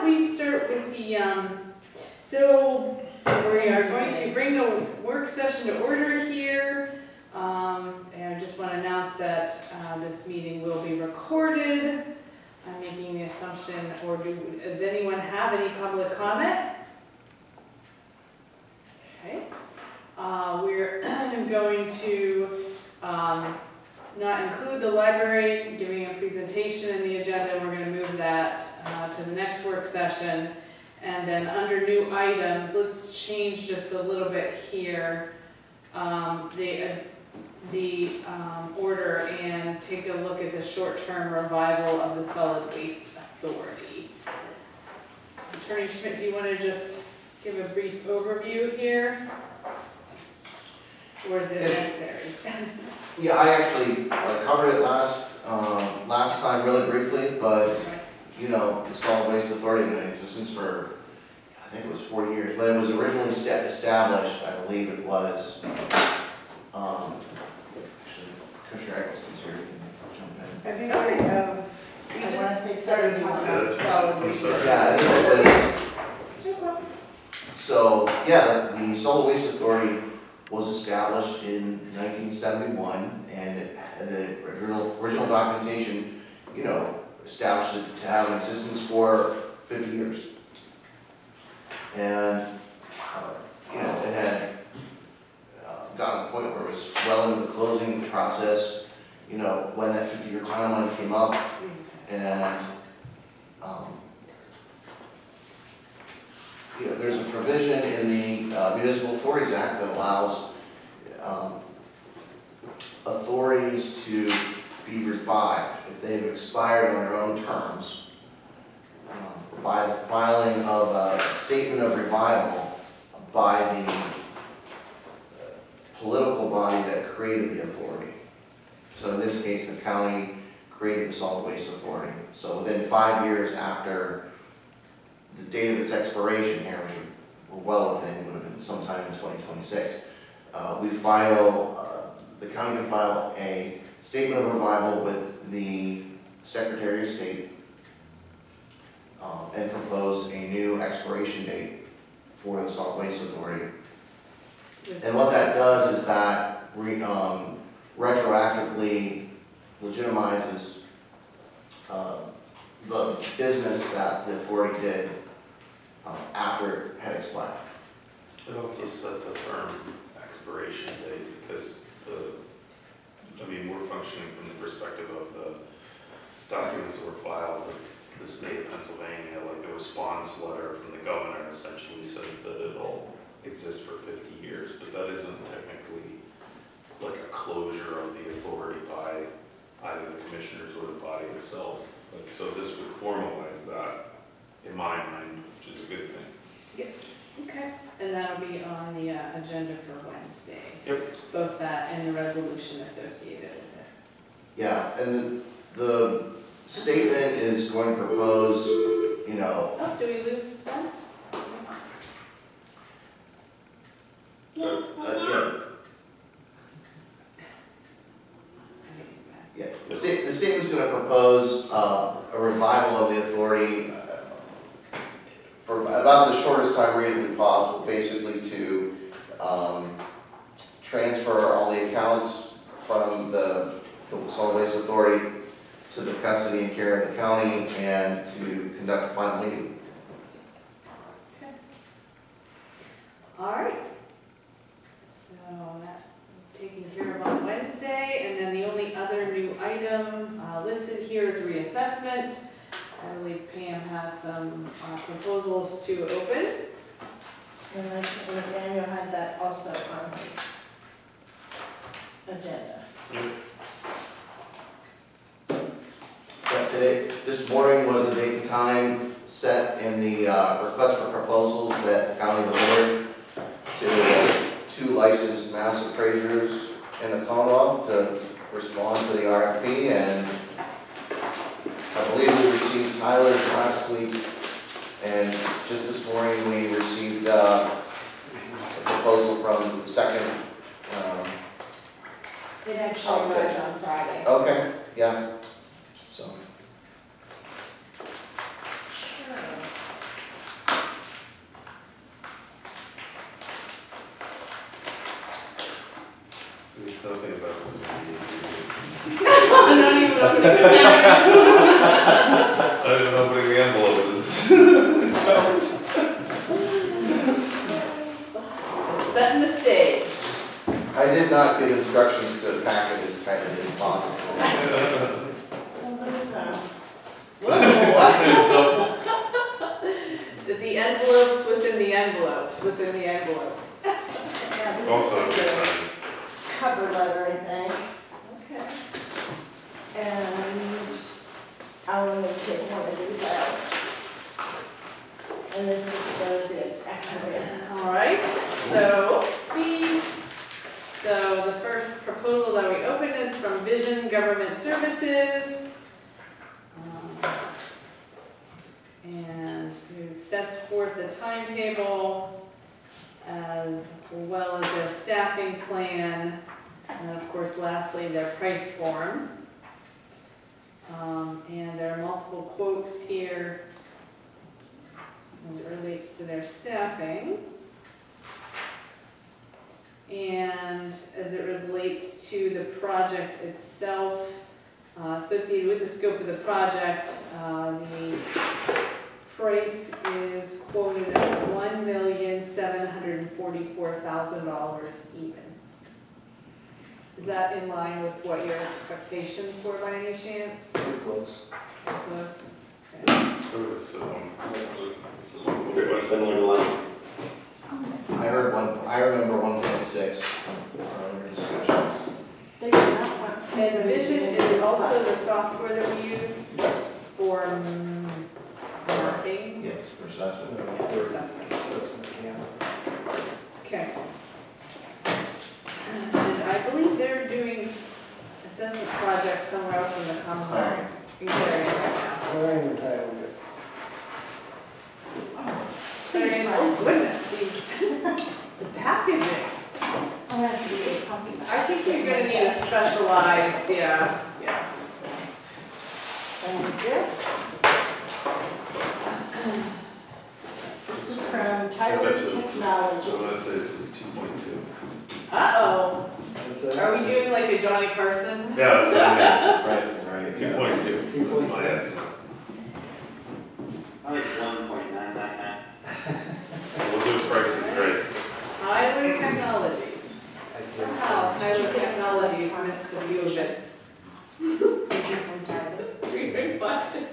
about we start with the, so we are going to bring the work session to order here. And I just want to announce that this meeting will be recorded. I'm making the assumption, or does anyone have any public comment? Okay. We're going to not include the library giving a presentation in the agenda. We're going to move that to the next work session. And then under new items, let's change just a little bit here. The order and take a look at the short-term revival of the Solid Waste Authority. Attorney Schmidt, do you want to just give a brief overview here? Or is it necessary? Yeah, I actually covered it last time really briefly, but you know, the Solid Waste Authority has been in existence for, I think it was 40 years, but it was originally established, I believe it was, Commissioner Eccleston's here, you can jump in. I think we want to say started talking about solid waste. Yeah, I think it was. So, yeah, the Solid Waste Authority was established in 1971, and the original documentation, you know, established it to have an existence for 50 years. And, you know, it had gotten to the point where it was well into the closing process, you know, when that 50-year timeline came up, and, you know, there's a provision in the Municipal Authorities Act that allows authorities to be revived if they've expired on their own terms by the filing of a statement of revival by the political body that created the authority. So in this case, the county created the Solid Waste Authority. So within 5 years after the date of its expiration here, which we're well within, would have been sometime in 2026, the county can file a statement of revival with the Secretary of State and propose a new expiration date for the Solid Waste Authority. And what that does is that retroactively legitimizes the business that the authority did after it had expired. It also sets a firm expiration date because we're functioning from the perspective of the documents that were filed with the state of Pennsylvania, like the response letter from the governor essentially says that it'll exist for 50 years, but that isn't technically like a closure of the authority by either the commissioners or the body itself. Like, so this would formalize that in my mind, which is a good thing. Yep. Okay. And that'll be on the agenda for Wednesday. Yep. Both that and the resolution associated with it. Yeah, and the statement is going to propose, you know. Oh, do we lose one? Yeah. The statement's going to propose a revival of the authority for about the shortest time reasonably possible, basically to transfer all the accounts from the Solid Waste Authority to the custody and care of the county and to conduct a final meeting. Okay. All right. So that taken care of on Wednesday, and then the only other new item listed here is reassessment. I believe Pam has some proposals to open. And Daniel had that also on his agenda. Yeah, this morning was the date and time set in the request for proposals that the county delivered to 2 licensed mass appraisers in the Commonwealth to respond to the RFP, and I believe we received Tyler's last week, and just this morning we received a proposal from the second It actually arrived on Friday. Okay, yeah. So. Sure. nothing about this. I'm not even opening the package. Not even opening the envelopes. Setting the stage. I did not give instructions to pack it as tightly as possible. Well, there's The envelopes within the envelopes within the envelopes. yeah, this Also, is good the sign. cover letter, I think. Okay. And I'll only take one of these out. And this is the bid, actually. All right, so the first proposal that we open is from Vision Government Services. And it sets forth the timetable as well as their staffing plan. And of course, lastly, their price form. And there are multiple quotes here as it relates to their staffing. And as it relates to the project itself, associated with the scope of the project, the price is quoted at $1,744,000 even. Is that in line with what your expectations were by any chance? Pretty close. Close? Okay. I remember 1.6 from our discussions. They do not want. And Vision is also the software that we use for marking. Yes, for assessment. For assessment. Okay. And I believe they're doing assessment projects somewhere else in the Commonwealth. In Clarion right now. Clarion titled it. Clarion, oh goodness, the packaging. I'll have to be a copy. I think you're gonna need a specialized, yeah. Thank you. This is from Untitled So let's say Technologies. this is 2.2. Uh-oh, That's it. are we doing like a Johnny Carson? Yeah, that's what Price is right. I mean. 2.2 was my estimate. I like 1.999. We'll do prices great. Tyler Technologies. Somehow Tyler Technologies missed a few of its. From Tyler. Very plastic.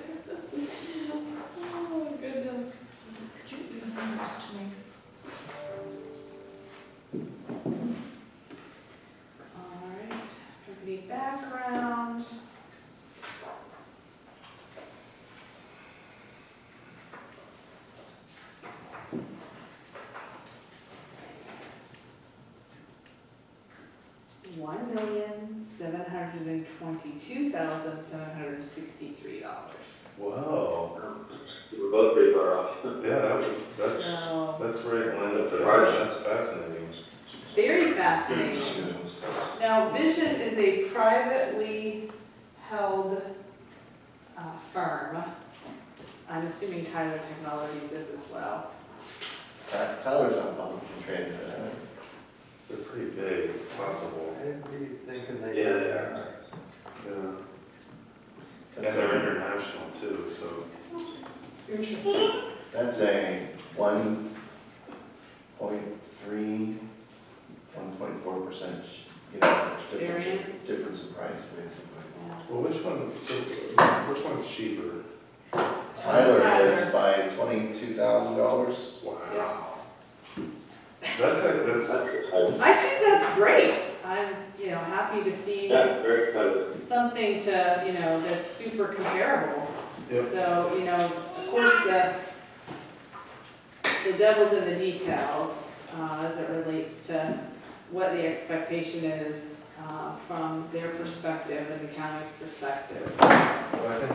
Oh, goodness. Could you email this to me? All right, company background. $1,722,763. Whoa. We're both pretty far off. Yeah, So, that's right, lined up there. That's fascinating. very fascinating. Now, Vision is a privately held firm. I'm assuming Tyler Technologies is as well. Tyler's not publicly traded, right? They're pretty big, it's possible. I'd be thinking they. Yeah, they are. Yeah. And That's they're a, international too, so. Interesting. that's a 1.3, 1.4%, Variance. difference in price, basically. Well, which one's cheaper? Tyler is by $22,000. Wow. That's I think that's great. I'm, happy to see Yeah, very excited. something to, that's super comparable. Yep. So, of course, the devil's in the details, as it relates to what the expectation is, from their perspective and the county's perspective. Well, I think.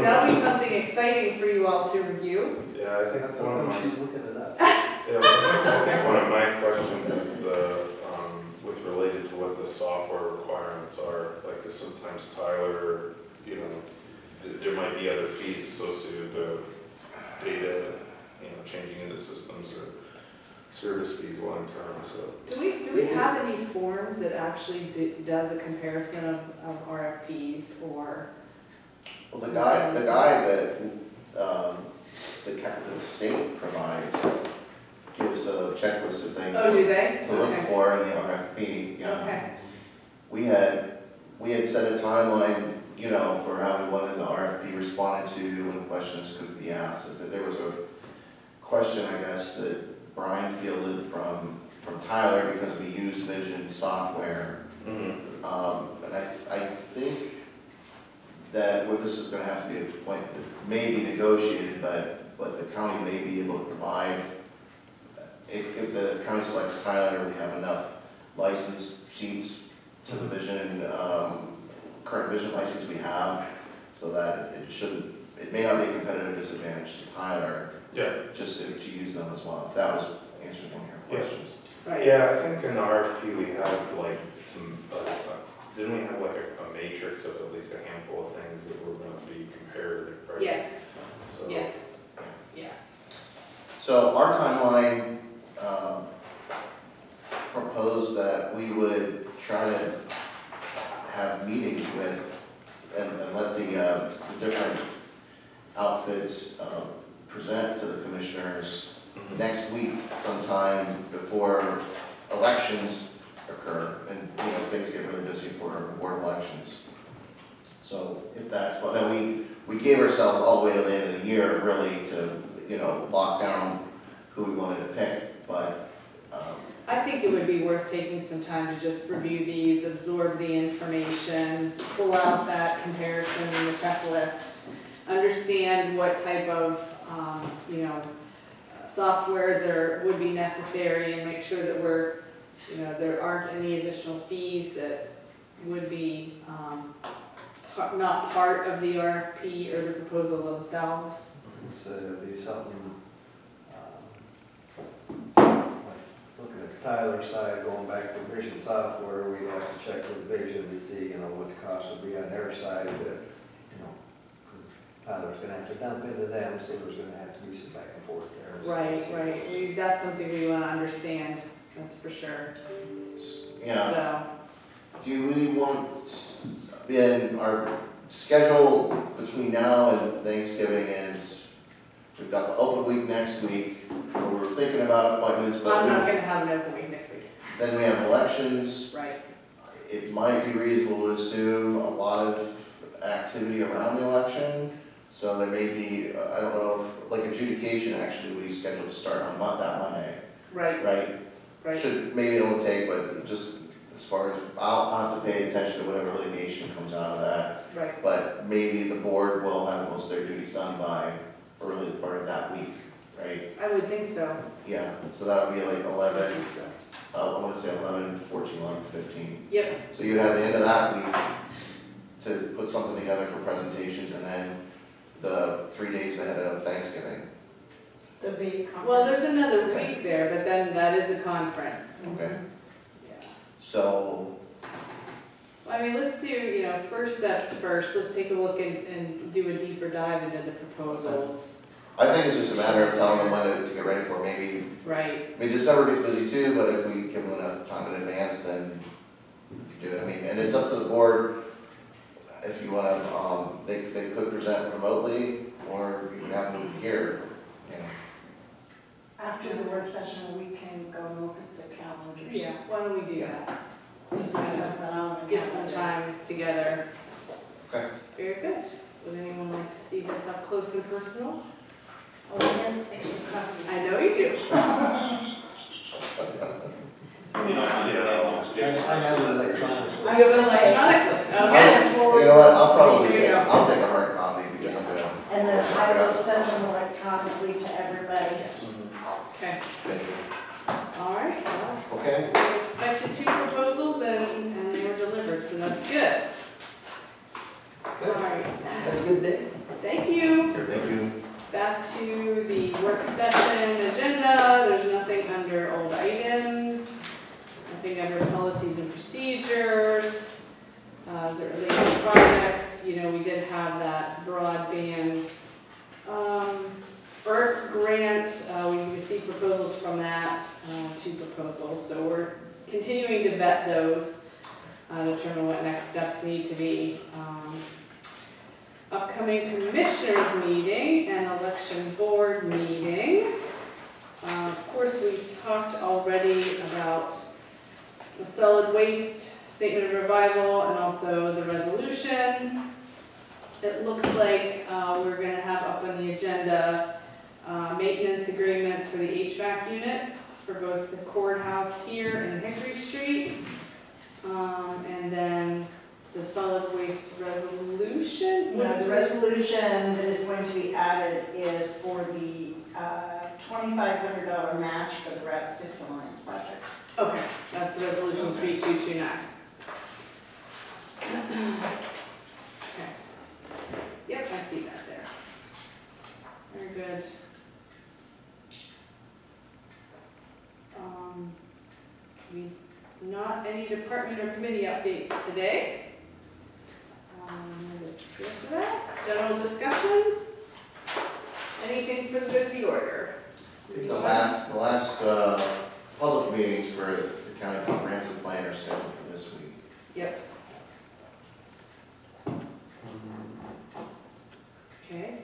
That'll be something exciting for you all to review. Yeah, I think one of my. She's looking at us. Yeah, I think one of my questions is with related to what the software requirements are, like, 'cause sometimes Tyler, there might be other fees associated with data, changing into systems or service fees long term, so. Do we have any forms that actually does a comparison of RFPs or? Well, the guide that, the state provides gives a checklist of things Oh, do they? to look Okay. for in the RFP, yeah. Okay, We had set a timeline, you know, for how we wanted the RFP responded to and questions could be asked. That there was a question, I guess, that Brian fielded from Tyler because we use Vision software. Mm-hmm. And I think that, well, this is gonna have to be a point that may be negotiated, but the county may be able to provide, if the county selects Tyler, we have enough licensed seats to the Vision, current Vision license we have, so that it may not be a competitive disadvantage to Tyler, Yeah. just to use them as well. If that was answering one of your questions. right. Yeah, I think in the RFP we had like some, didn't we have like a matrix of at least a handful of things that were going to be compared, right? Yes, So, yes, yeah. So our timeline proposed that we would try to have meetings with and let the different outfits present to the commissioners Mhm. next week sometime before elections occur and, you know, things get really busy for board elections. So if that's what, and we gave ourselves all the way to the end of the year really to, you know, lock down who we wanted to pick, but I think it would be worth taking some time to just review these, absorb the information, pull out that comparison in the checklist, understand what type of, you know, softwares would be necessary, and make sure that we're, you know, there aren't any additional fees that would be not part of the RFP or the proposal themselves. So it'd be something, like looking at Tyler's side, going back to Vision software, we have to check with Vision to see, you know, what the cost would be on their side, that, you know, 'cause Tyler's gonna have to dump into them, so there's gonna have to be some back and forth there. Right. That's something we want to understand, that's for sure. yeah. So, Do we want, in our schedule between now and Thanksgiving is, we've got the open week next week, where we're thinking about appointments, but I'm not gonna have an open week next week. then we have elections. Right. It might be reasonable to assume a lot of activity around the election, so there may be, I don't know, if, like adjudication, actually, we scheduled to start on that Monday, Right, right? Should, maybe it'll take, but just as far as, I'll have to pay attention to whatever litigation comes out of that. right. But maybe the board will have most of their duties done by early part of that week, right? I would think so. Yeah, so that would be like I 11, think so. I would say 11, 14, 11, 15. Yep, So you'd have the end of that week to put something together for presentations, and then the 3 days ahead of Thanksgiving. The big conference. well, there's another week there, but then that is a conference. Okay, Yeah. so, I mean, let's do, you know, first steps first, let's take a look and do a deeper dive into the proposals. I think it's just a matter of telling them when to get ready for, maybe, Right, I mean, December gets busy too, but if we give them enough time in advance, then we can do it. I mean, and it's up to the board, if you wanna, they could present remotely, or you can have them here, you know. After the work session, we can go look at the calendars. yeah, why don't we do that? Just get something on the Get some calendar. times together. Okay. Very good. Would anyone like to see this up close and personal? Oh, we have extra copies. I know you do. You know, I have it electronically. You have it electronically, okay. You know what, I'll probably Here you say, go. I'll take a hard copy, because I'm gonna. And then I will send them electronically to everybody. Okay, Thank you. all right, well, Okay, we expected 2 proposals and they were delivered, so that's good. All right, Have a good day. thank you. thank you. Back to the work session agenda, there's nothing under old items, nothing under policies and procedures. As it relates to projects, you know, we did have that broadband, ERC grant, we received proposals from that, 2 proposals, so we're continuing to vet those, determine what next steps need to be. Upcoming commissioners meeting and election board meeting. Of course, we've talked already about the solid waste statement of revival and also the resolution. It looks like we're going to have up on the agenda maintenance agreements for the HVAC units for both the courthouse here and Hickory Street. And then the solid waste resolution? No, the resolution that is going to be added is for the $2,500 match for the Route 6 Alliance project. Okay, that's resolution 3229. Okay. Yep, I see that there. Very good. Not any department or committee updates today. Let's get to that. General discussion? Anything for the good of the order? I think the last public meetings for the county comprehensive plan are scheduled for this week. Yep. Okay.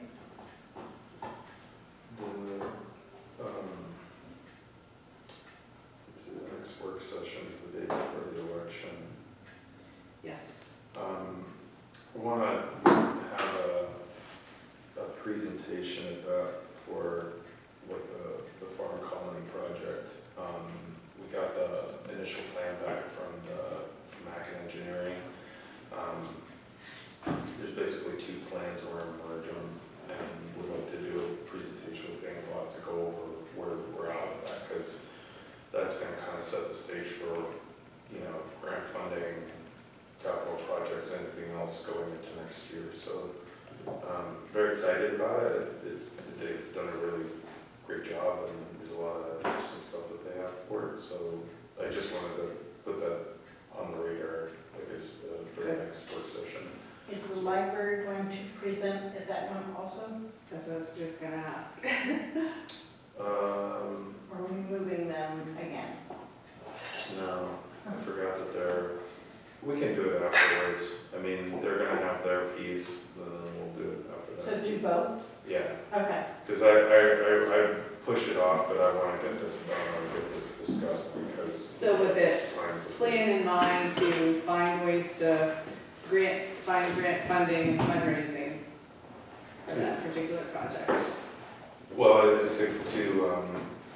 Let's see, the next work session is the day before the election. Yes. I want to have a presentation at that for what the farm colony project. We got the initial plan back from Mac Engineering. There's basically 2 plans where I'm merging them, and we'd like to do a presentation with things, lots to go over where we're at with that, because that's going to kind of set the stage for, grant funding, capital projects, anything else going into next year. So very excited about it. They've done a really great job, and there's a lot of interesting stuff that they have for it. So I just wanted to put that on the radar, for the next work session. Is the library going to present at that one also? That's what I was just going to ask. Or are we moving them again? No, I forgot that we can do it afterwards. I mean, they're going to have their piece, then we'll do it after So that. do both? Yeah, Okay. because I push it off, but I want to get this done, get this discussed, because. So with it, times- plan in mind to find ways to find grant funding and fundraising for that particular project. Well, to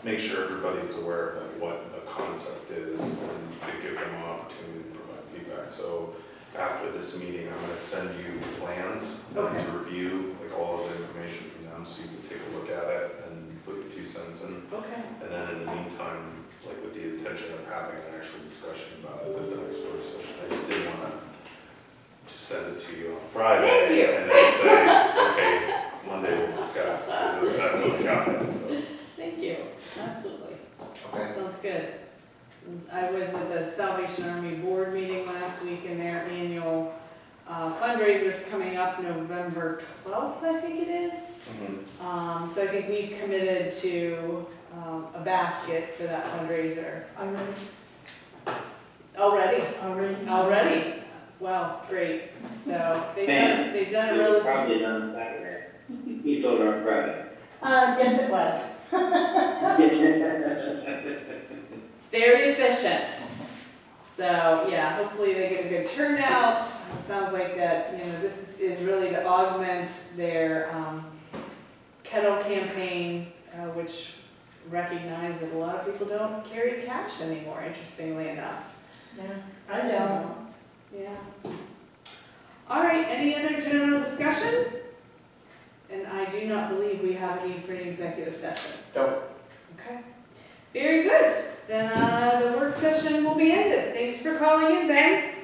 make sure everybody's aware of like, what the concept is, and to give them an opportunity to provide feedback. So after this meeting, I'm going to send you plans Okay. to review, like all of the information from them, so you can take a look at it and put your 2 cents in. Okay. And then in the meantime, like with the intention of having an actual discussion about it at the next work session, I just didn't want to just send it to you on Friday. Thank you. And then say, okay, Monday we'll discuss, because that's what I got it, so. Thank you. Absolutely. Okay. Sounds good. I was at the Salvation Army board meeting last week, and their annual fundraiser's coming up November 12th, I think it is. So I think we've committed to a basket for that fundraiser. Already? Wow, great. So they've done a really. Probably done Saturday. You told her on Friday. Yes, it was. Very efficient. So yeah, hopefully they get a good turnout. It sounds like that, this is really to augment their kettle campaign, which recognize that a lot of people don't carry cash anymore, interestingly enough. Yeah, I know. Yeah. All right, any other general discussion? And I do not believe we have a need for an executive session. Nope. Okay. Very good. Then the work session will be ended. Thanks for calling in, Ben.